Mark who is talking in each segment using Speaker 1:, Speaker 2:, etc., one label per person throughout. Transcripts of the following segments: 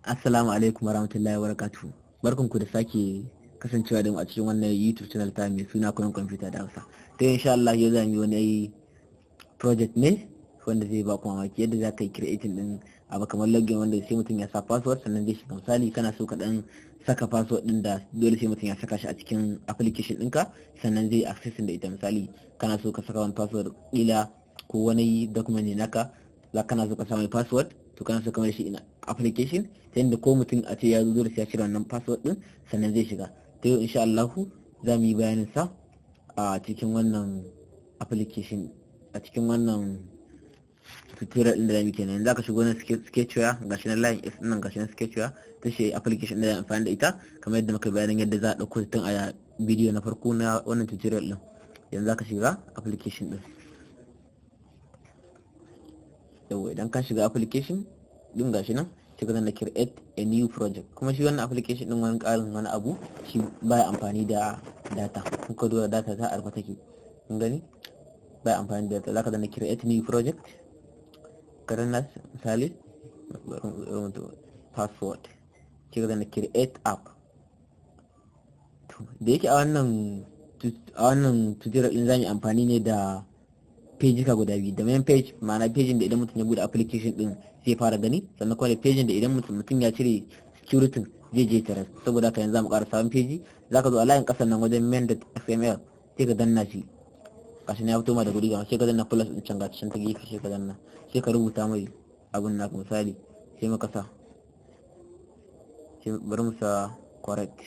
Speaker 1: Assalamu alaikum warahmatullahi wabarakatuh. Barkanku da sake kasancewa da mu a cikin wannan YouTube channel ta mai suna Koyon Kwamfuta da Hausa. To insha Allah yau za mu yi wani project ne wanda zai ba ku mamaki yadda za ka yi creating din abu kamar login wanda sai mutum ya sa password sannan zai shiga. Misali kana so ka dan saka password din da dole sai mutum ya saka shi a cikin application ɗinka sannan zai access da ita. Misali kana so ka saka wani password ila ko wani document ne naka za kana so ka sa mai password to kana so kamar shi ina application ta yadda ko mutum a ce ya zo dole sai ya cire wannan password din sannan zai shiga. To yau insha Allah za mu yi bayanin sa a cikin wannan application, a cikin wannan tutorial din da zamu kenan. Za ka shigo na Sketchware, gashi na line is nan, gashi na Sketchware ta shi application da amfani da ita kamar yadda muka bayanin yadda za a dauko tun a bidiyo na farko na wannan tutorial din. Yanzu za ka shiga application din. Yawwa idan ka shiga application din gashi nan sai ka zanna create a new project. Kuma shi wannan application din wani karin wani abu shi baya amfani da data. Kun ka dora data ta arfa take, kun gani baya amfani da data. Zaka zanna create new project, ka danna misali password, sai ka zanna create app. Da yake a wannan tutorial din zamu amfani ne da page ka guda biyu, da main page ma'ana page da idan mutum ya bude application din zai fara gani, sannan kuma da page da idan mutum ya cire security zai je tare. Saboda haka yanzu zamu ƙara sabon page. Zaka zo a layin ƙasan nan wajen main.xml sai ka danna shi, gashi ne ya fito ma da guri ga sai ka danna plus din can gashi ta gefe sai ka danna, sai ka rubuta mai abun naka. Misali sai muka sa, sai bari mu sa correct.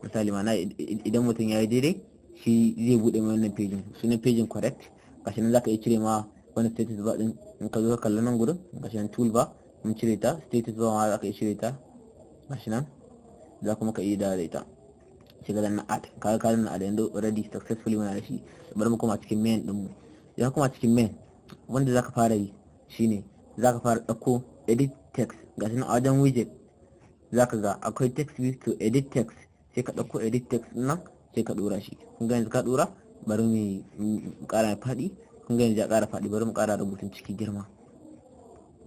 Speaker 1: Misali ma'ana idan mutum ya yi daidai shi zai bude mai wannan page, sunan page correct. Gashi nan zaka iya cire ma wani status bar din in ka zo ka kalla nan gurin gashi nan toolbar mun cire ta, status bar ma zaka iya cire ta gashi nan, za kuma ka iya da ita sai ka danna add. Ka danna add yanzu already successfully muna da shi. Bari mu koma cikin main din mu. Idan kuma cikin main wanda zaka fara yi shine zaka fara dauko edit text. Gashi nan a wajen widget zaka ga akwai text view to edit text, sai ka dauko edit text nan sai ka dora shi. Kun ga yanzu ka dora, bari mu kara faɗi. Kun ga yanzu ya kara faɗi, bari mu kara rubutun ciki girma.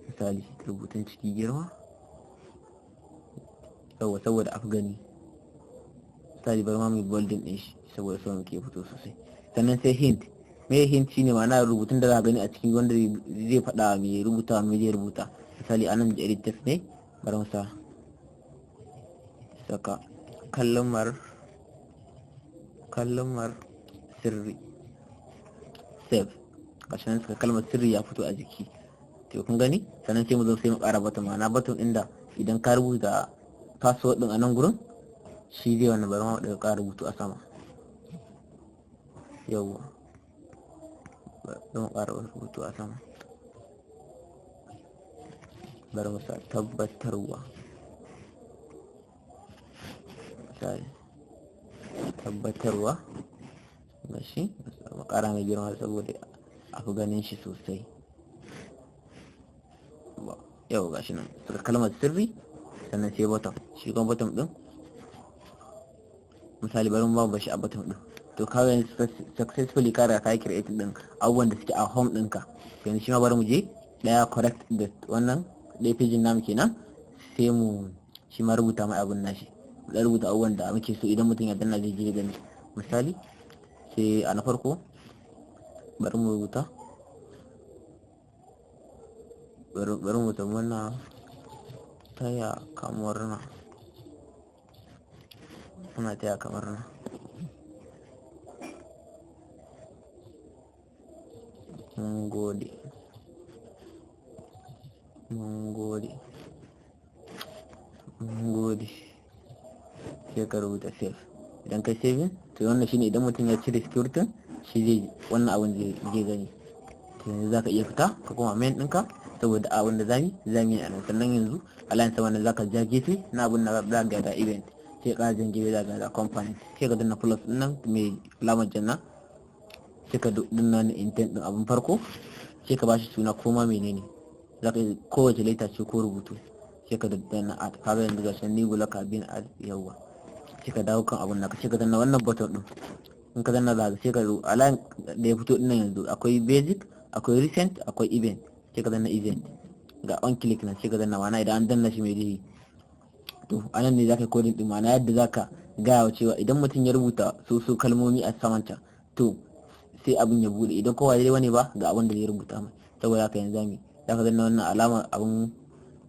Speaker 1: Misali rubutun ciki girma yawa saboda afi gani. Misali bari ma mu bolding din shi saboda sauran ke fito sosai. Sannan sai hint. Me hint shine ma'ana rubutun da za ka gani a cikin wanda zai faɗa mai rubuta mai zai rubuta. Misali anan da edit text ne, bari mu saka kalmar sirri save. Gashi nan suka kalmar sirri ya fito a jiki. To kun gani, sannan sai mu zo sai mu ƙara button, ma'ana button inda idan ka rubuta password din a nan gurin shi zai wannan. Bari ma daga ƙara rubutu a sama. Yawwa bari mu ƙara rubutu a sama. Bari mu sa tabbatarwa. Misali tabbatarwa gashi mu ƙara mai girma saboda a fi ganin shi sosai. Yau gashi nan suka kalmar sirri sannan sai bottom. Shi kuma bottom din misali bari mu ba shi a bottom din. To ka ga successfully ka riga ka yi create din abubuwan da suke a home ɗinka. Yanzu shi ma bari mu je daya correct da wannan ɗaya page namu kenan, sai mu shi ma rubuta mai abun nashi. Da rubuta abubuwan da muke so idan mutum ya danna zai je gani. Misali sai a na farko bari mu rubuta muna taya kamar na, muna taya kamar na. Mun gode sai ka rubuta save. Idan kai saving to wannan shine idan mutum ya cire security shi zai wannan abun zai gani. To yanzu zaka iya fita ka koma main ɗinka saboda abin da zamu yi a nan. Sannan yanzu alliance wannan zaka ja gefe na abun da za ga da event, sai ka jan gefe za ga da component, sai ka danna plus din nan mai alamar janna, sai ka danna ni intent din abun farko, sai ka bashi suna koma menene zaka yi kowace letter ce ko rubutu, sai ka danna add. Kaga yanzu ga shan ni bulaka bin add. Yawwa sai ka dawo kan abun naka, sai ka danna wannan button din. In ka danna za ka sai ka zo align da ya fito din nan yanzu akwai basic, akwai recent, akwai event. Sai ka danna event. ga on click nan sai ka danna, ma'ana idan an danna shi mai zai to anan ne zaka coding din, ma'ana yadda zaka gaya wa cewa idan mutum ya rubuta su kalmomi a samanta to sai abin ya bude, idan kowa dai wani ba ga abin da zai rubuta mai. Saboda haka yanzu zami zaka danna wannan alama abin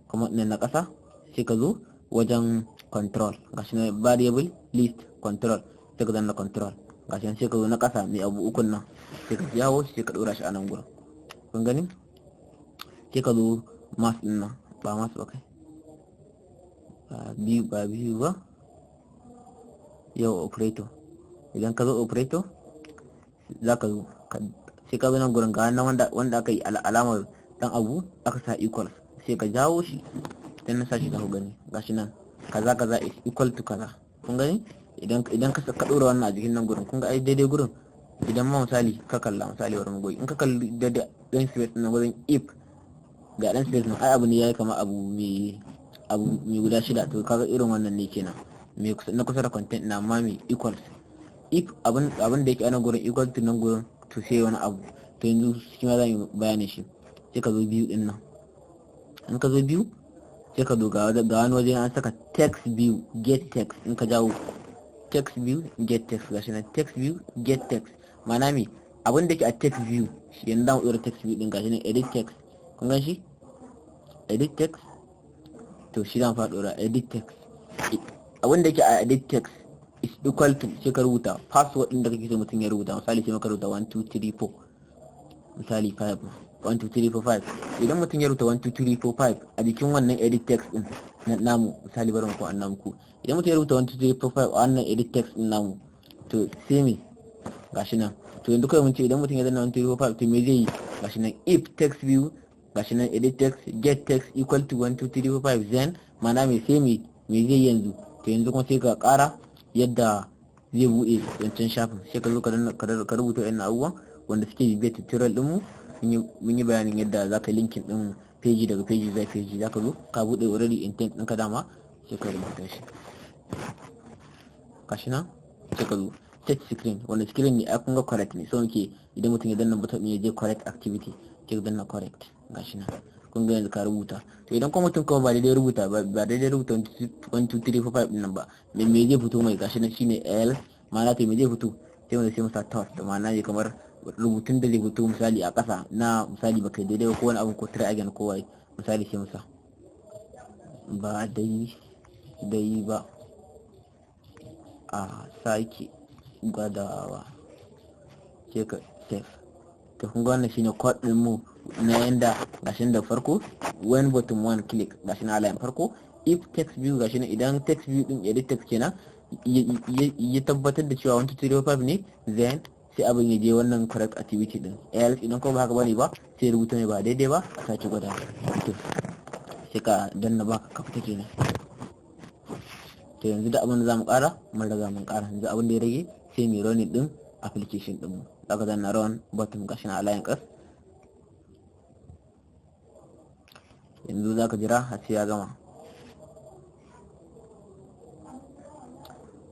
Speaker 1: kuma nan na kasa, sai ka zo wajen control gashi na variable list control, sai ka danna control gashi nan, sai ka zo na kasa mai abu ukun nan sai ka jawo sai ka dora shi a nan gurin, kun gani. sai ka zo mass din nan, ba mass ba kai, ba biyu ba, yau operator. Idan ka zo operator za ka zo sai ka zo nan gurin ga wannan wanda aka yi alamar dan abu aka sa equal, sai ka jawo shi dan na sashi za ku gani gashi nan kaza is equal to kaza, kun gani. Idan ka dora wannan a jikin nan gurin, kun ga ai daidai gurin. Idan ma misali ka kalla misali wurin goyi, in ka kalli da dan space nan gurin if ga dan space nan ai abu ne yayi kama abu mai guda shida, to kaga irin wannan ne kenan me na kusa da content na amma me equals. If abin da yake ana gurin equal to nan gurin to sai wani abu, to yanzu shi ma za mu bayani shi. Sai ka zo biyu din nan, in ka zo biyu sai ka zo ga wani waje an saka text view get text, in ka jawo text view get text gashi na text view get text, ma'ana me abin da ke a text view shi yanzu zamu dora text view din gashi ne edit text, kun gan shi edit text, to shi zamu fara dora edit text. Abin da ke a edit text is equal to, sai ka rubuta password din da kake so mutum ya rubuta, misali sai ka rubuta 1 2 3 4 misali 5 1 2 3 4 5. Idan mutum ya rubuta 1 2 3 4 5 a jikin wannan edit text din na namu, misali bari mu ko annamu ku, idan mutum ya rubuta 1 2 3 4 5 a wannan edit text din namu, to sai me gashi nan, to yanzu kai mun ce idan mutum ya danna 1 2 3 4 5 to me zai yi gashi nan if text view gashi nan edit text get text equal to 1 2 3 4 5 then ma'ana me sai me zai yanzu. To yanzu kuma sai ka kara yadda zai bude wancan shafin, sai ka zo ka rubuta wannan abubuwan wanda suke bibiyar tutorial din mu. Mun yi bayanin yadda za ka linkin din page daga page zuwa page, za ka zo ka bude already intent ɗinka dama sai ka rubuta shi gashi nan. Sai ka zo touch screen, wanda screen ne a kun ga correct ne, so muke idan mutum ya danna button ya je correct activity sai ka danna correct gashi nan, kun ga yanzu ka rubuta. To idan kuma mutum kawai ba daidai rubuta 1 2 3 4 5 din nan ba, me zai fito mai gashi nan shine L, ma'ana to me zai fito sai mu sa toss, da ma'ana ne kamar rubutun da zai fito misali a ƙasa na misali baka daidai ko wani abu ko try again ko wai misali sai mu sa ba dai ba a sake gwadawa sai ka save. To kun ga wannan shine code din mu na yanda gashin da farko when button one click gashin alayin farko, if text view gashin idan text view din edit text kenan ya tabbatar da cewa 1 2 3 4 5 ne, then sai abin ya je wannan correct activity din. Else idan kuma ba haka bane ba sai rubuta ne ba daidai ba a sake gwada. To sai ka danna ba ka fita kenan. To yanzu da abin da zamu kara mun riga mun kara, yanzu abin da ya rage sai mu running din application din mu. Daga danna run button gashi na alayin kas, yanzu zaka jira har sai ya gama,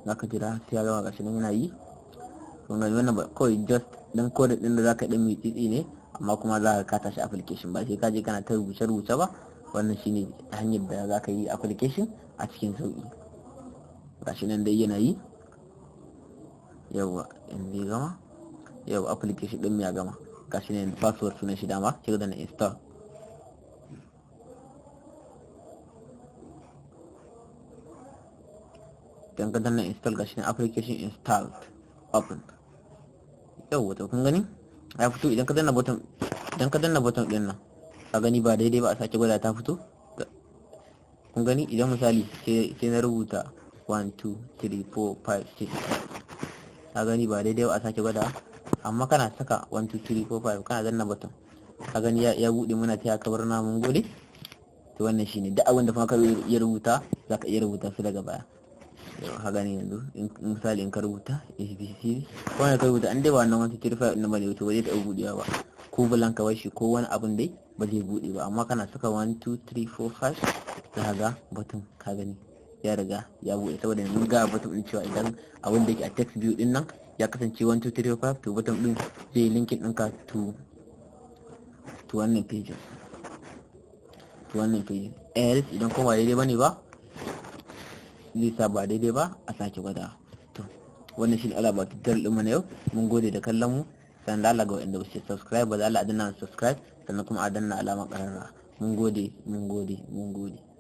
Speaker 1: gashi nan yana yi. kun ga wannan ba kawai just dan code din da zaka dan mitsitsi ne, amma kuma za ka tashi application ba sai ka je kana ta rubuce ba. Wannan shine hanyar da zaka yi application a cikin sauki. Gashi nan dai yana yi, yawa in zai gama, yawa application din ya gama. Gashi nan password sunan shi dama, sai ka danna install. Dan ka danna install gashi nan application installed open. Yawa to kun gani ya fito. Idan ka danna button din nan ka gani ba daidai ba a sake gwada ta fito. Kun gani idan misali sai na rubuta 1 2 3 4 5 6 ka gani ba daidai ba a sake gwada, amma kana saka 1 2 3 4 5 kana danna button ka gani ya bude muna taya kabar na mun gode. To wannan shine duk abin da kuma ka iya rubuta zaka iya rubuta su daga baya. Ka gani yanzu in misali in ka rubuta ABCD ko ne ka rubuta an dai ba wannan 1 2 3 4 5 din ba ne, to ba zai taɓa budewa ba, ko blank kawai shi ko wani abun dai ba zai bude ba. Amma kana saka 1 2 3 4 5 za ga button ka gani ya riga ya bude, saboda yanzu ga button din cewa idan abin da yake a text view din nan ya kasance 1 2 3 4 5 to button din zai linkin ɗinka to wannan page. to wannan page else idan kuma daidai bane ba zai sa ba daidai ba a sake gwada. To wannan shine alama tutorial din mu na yau. Mun gode da kallon mu, sannan da Allah ga wanda ba su subscribe ba, da Allah a danna subscribe, sannan kuma a danna alamar ƙararrawa. Mun gode.